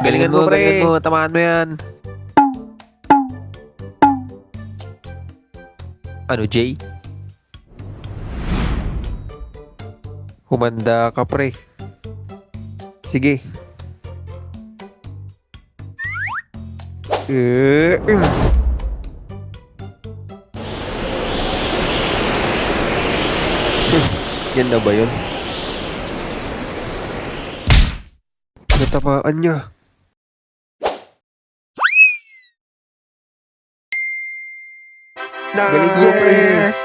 Galingan mo, galingan mo. Tamaan mo yan. Ano, Jay? Humanda ka, pre. Sige. Eh, Yan na ba yun? Natamaan niya. Galing mo, Pres.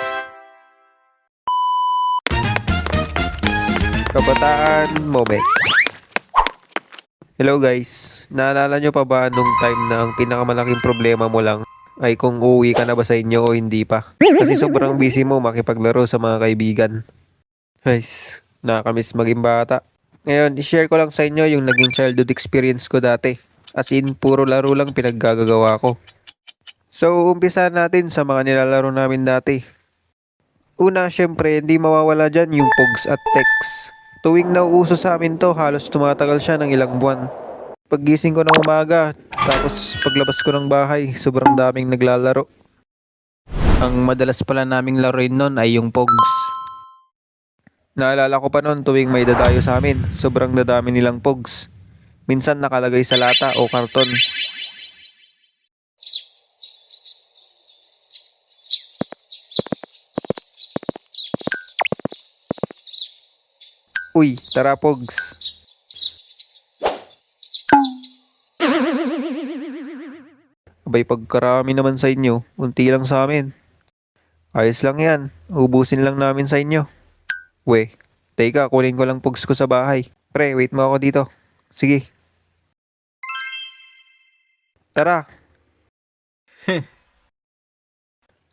Kabataan Moments. Hello guys. Naalala nyo pa ba nung time na ang pinakamalaking problema mo lang ay kung uuwi ka na ba sa inyo o hindi pa? Kasi sobrang busy mo makipaglaro sa mga kaibigan. Guys, nakakamiss maging bata. Ngayon, i-share ko lang sa inyo yung naging childhood experience ko dati. As in, puro laro lang pinaggagawa ko. So, umpisa natin sa mga nilalaro namin dati. Una, syempre, hindi mawawala dyan yung Pogs at Text. Tuwing nauuso sa amin to, halos tumatagal siya ng ilang buwan. Paggising ko ng umaga, tapos paglabas ko ng bahay, sobrang daming naglalaro. Ang madalas pala naming laruin nun ay yung Pogs. Naalala ko pa nun tuwing may dadayo sa amin, sobrang dadami nilang Pogs. Minsan nakalagay sa lata o karton. Uy, tara Pogs. Abay pagkarami naman sa inyo, unti lang sa amin. Ayos lang yan, ubusin lang namin sa inyo. We, teka, kunin ko lang Pogs ko sa bahay. Pre, wait mo ako dito. Sige. Tara.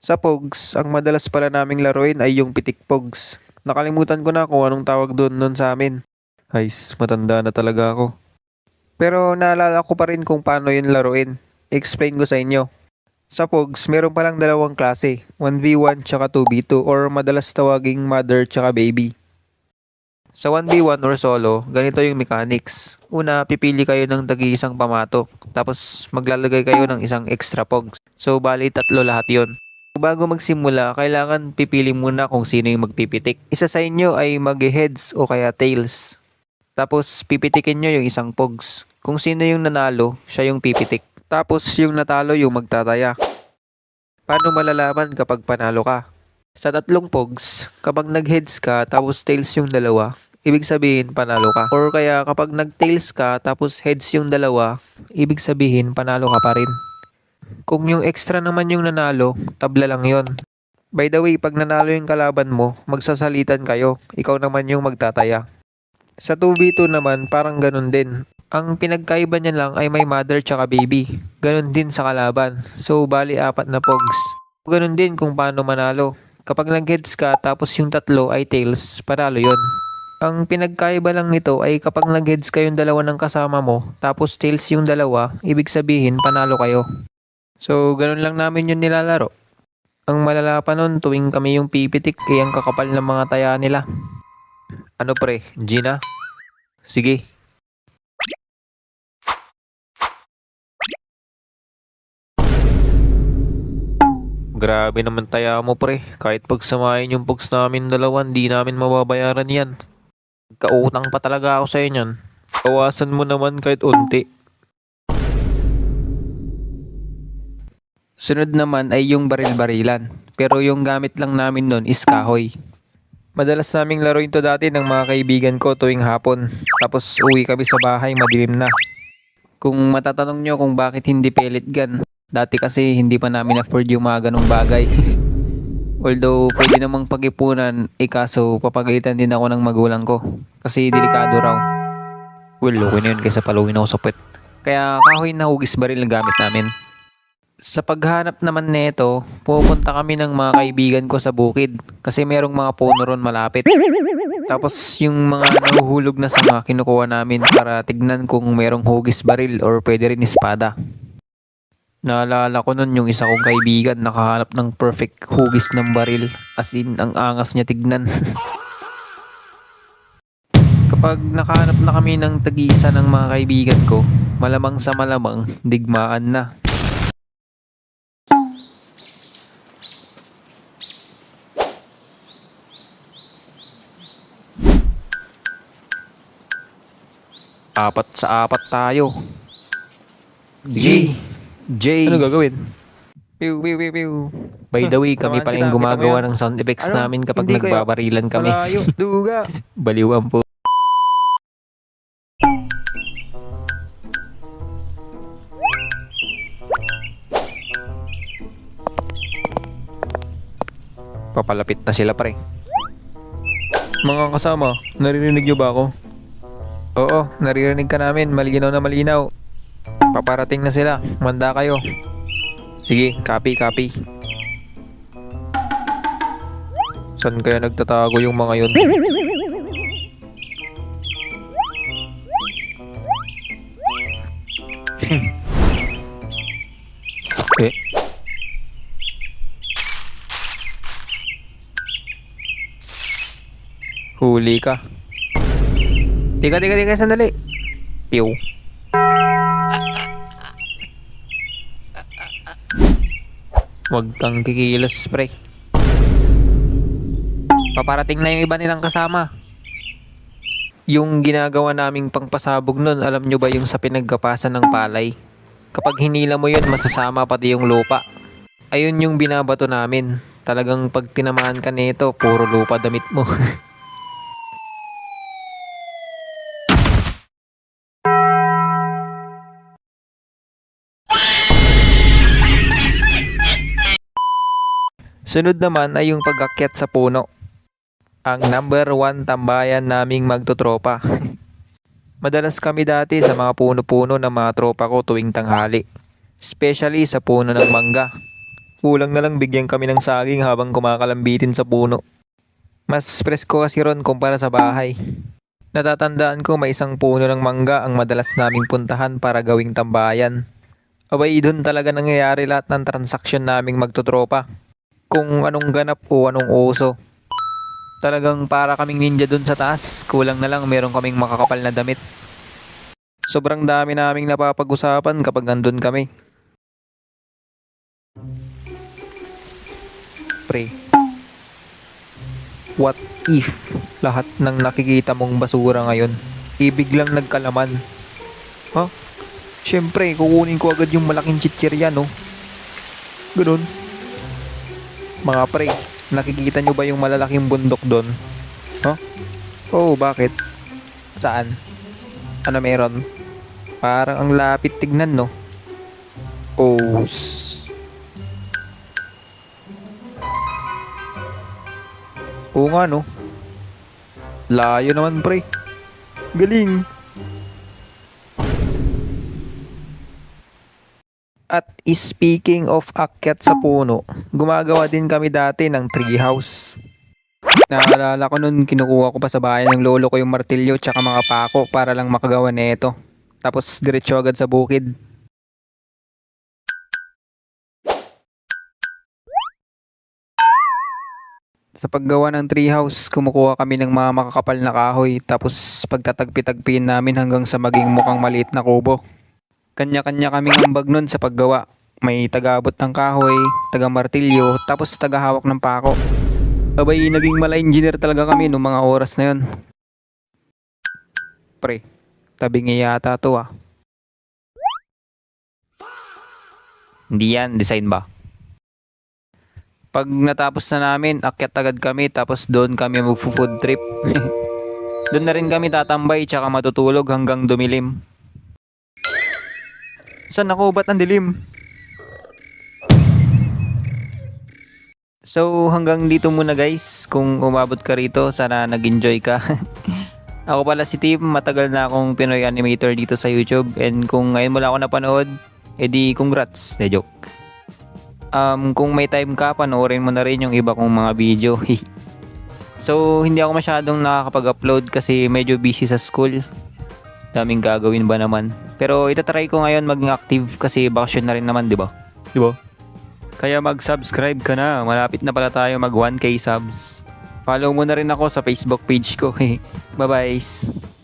Sa Pogs, ang madalas pala naming laruin ay yung pitik Pogs. Nakalimutan ko na kung anong tawag doon nun sa amin. Guys, matanda na talaga ako. Pero naalala ko pa rin kung paano yun laruin. Explain ko sa inyo. Sa Pogs, meron palang dalawang klase. 1v1 tsaka 2v2 or madalas tawaging mother tsaka baby. Sa 1v1 or solo, ganito yung mechanics. Una, pipili kayo ng tagi-isang pamato. Tapos maglalagay kayo ng isang extra Pogs. So, bali tatlo lahat yon. Bago magsimula, kailangan pipili muna kung sino yung magpipitik. Isa sa inyo ay mag-heads o kaya tails. Tapos pipitikin nyo yung isang Pogs. Kung sino yung nanalo, siya yung pipitik. Tapos yung natalo yung magtataya. Paano malalaman kapag panalo ka? Sa tatlong Pogs, kapag nag-heads ka tapos tails yung dalawa, ibig sabihin panalo ka. Or kaya kapag nag-tails ka tapos heads yung dalawa, ibig sabihin panalo ka pa rin. Kung yung extra naman yung nanalo, tabla lang yon. By the way, pag nanalo yung kalaban mo, magsasalitan kayo. Ikaw naman yung magtataya. Sa 2v2 naman, parang ganun din. Ang pinagkaiba niya lang ay may mother tsaka baby. Ganun din sa kalaban. So, bali 4 na Pogs. Ganun din kung paano manalo. Kapag nag-heads ka tapos yung tatlo ay tails, panalo yon. Ang pinagkaiba lang nito ay kapag nag-heads kayong dalawa ng kasama mo, tapos tails yung dalawa, ibig sabihin panalo kayo. So, ganun lang namin yun nilalaro. Ang malala pa nun, tuwing kami yung pipitik, eh ang kakapal ng mga taya nila. Ano pre, Gina? Sige. Grabe naman taya mo pre. Kahit pagsamahin yung Pogs namin dalawa, di namin mababayaran yan. Kautang pa talaga ako sa inyo. Kawasan mo naman kahit unti. Sunod naman ay yung baril-barilan. Pero yung gamit lang namin nun is kahoy. Madalas naming laruin to dati ng mga kaibigan ko tuwing hapon. Tapos uwi kami sa bahay, madilim na. Kung matatanong nyo kung bakit hindi pellet gun, dati kasi hindi pa namin afford yung mga ganong bagay. Although pwede namang pag-ipunan, kaso papagalitan din ako ng magulang ko. Kasi delikado raw. Well, okay na yun kaysa paluin ako sa puwet. Kaya kahoy na hugis baril ang gamit namin. Sa paghanap naman nito, pupunta kami ng mga kaibigan ko sa bukid kasi merong mga puno ron malapit. Tapos yung mga nahuhulog na sanga kinukuha namin para tignan kung merong hugis baril or pwede rin espada. Naalala ko nun yung isa kong kaibigan nakahanap ng perfect hugis ng baril, as in ang angas niya tignan. Kapag nakahanap na kami ng tag-iisa ng mga kaibigan ko, malamang sa malamang, digmaan na. Apat sa apat tayo. Sige. J. Ano gagawin? Pew, pew, pew, pew. By the way, kami Samahan pala kita, yung kita mo gumagawa yan. ng sound effects Ano? namin kapag Hindi kaya- nagbabarilan kami. Malayo, duga. Baliwan po. Papalapit na sila pre. Mga kasama, naririnig niyo ba ako? Oo, naririnig ka namin. Malinaw na malinaw. Paparating na sila. Manda kayo. Sige, copy. Saan kaya nagtatago yung mga yun? eh? Huli ka. Tika, sandali. Pew. Huwag kang kikilos, pre. Paparating na yung iba nilang kasama. Yung ginagawa naming pangpasabog nun, alam nyo ba yung sa pinagkapasan ng palay? Kapag hinila mo yun, masasama pati yung lupa. Ayun yung binabato namin. Talagang pag tinamaan ka nito, puro lupa damit mo. Sunod naman ay yung pag-akyat sa puno. Ang number 1 tambayan naming magtotropa. Madalas kami dati sa mga puno-puno ng mga tropa ko tuwing tanghali. Especially sa puno ng mangga. Kulang na lang bigyan kami ng saging habang kumakalambitin sa puno. Mas presko kasi ron kumpara sa bahay. Natatandaan ko may isang puno ng mangga ang madalas naming puntahan para gawing tambayan. Abay doon talaga nangyayari lahat ng transaksyon naming magtotropa. Kung anong ganap o anong uso. Talagang para kaming ninja dun sa taas. Kulang na lang meron kaming makakapal na damit. Sobrang dami naming napapag-usapan kapag andun kami. Pre, what if lahat ng nakikita mong basura ngayon ibiglang nagkalaman? Ha? Siyempre, kukunin ko agad yung malaking chichirya, no? Ganun. Mga pre, nakikita nyo ba yung malalaking bundok doon? Huh? Oh, bakit? Saan? Ano meron? Parang ang lapit tignan, no? Oh, oo nga, no? Layo naman, pre. Galing. At speaking of akyat sa puno, gumagawa din kami dati ng treehouse. Naalala ko nun, kinukuha ko pa sa bahay ng lolo ko yung martilyo tsaka mga pako para lang makagawa nito. Tapos diretso agad sa bukid. Sa paggawa ng treehouse, kumukuha kami ng mga makakapal na kahoy tapos pagtatagpi-tagpiin namin hanggang sa maging mukhang maliit na kubo. Kanya-kanya kaming ambag nun sa paggawa. May taga-abot ng kahoy, taga-martilyo, tapos taga-hawak ng pako. Abay, naging mala-engineer talaga kami noong mga oras na yun. Pre, tabingi yata to ah. Hindi yan, design ba? Pag natapos na namin, akyat agad kami tapos doon kami mag-food trip. Doon na rin kami tatambay tsaka matutulog hanggang dumilim. Saan ako? Ba't ang dilim? So hanggang dito muna guys. Kung umabot ka rito, sana nag-enjoy ka. Ako pala si Tim, matagal na akong Pinoy animator dito sa YouTube. And kung ngayon mo lang ako napanood, edi congrats, na joke. Kung may time ka, panoorin mo na rin yung iba kong mga video. So hindi ako masyadong nakakapag-upload kasi medyo busy sa school. Daming gagawin ba naman. Pero itatry ko ngayon maging active kasi bakasyon na rin naman, di ba? Di ba? Kaya mag-subscribe ka na. Malapit na pala tayo mag 1K subs. Follow mo na rin ako sa Facebook page ko. Bye-bye.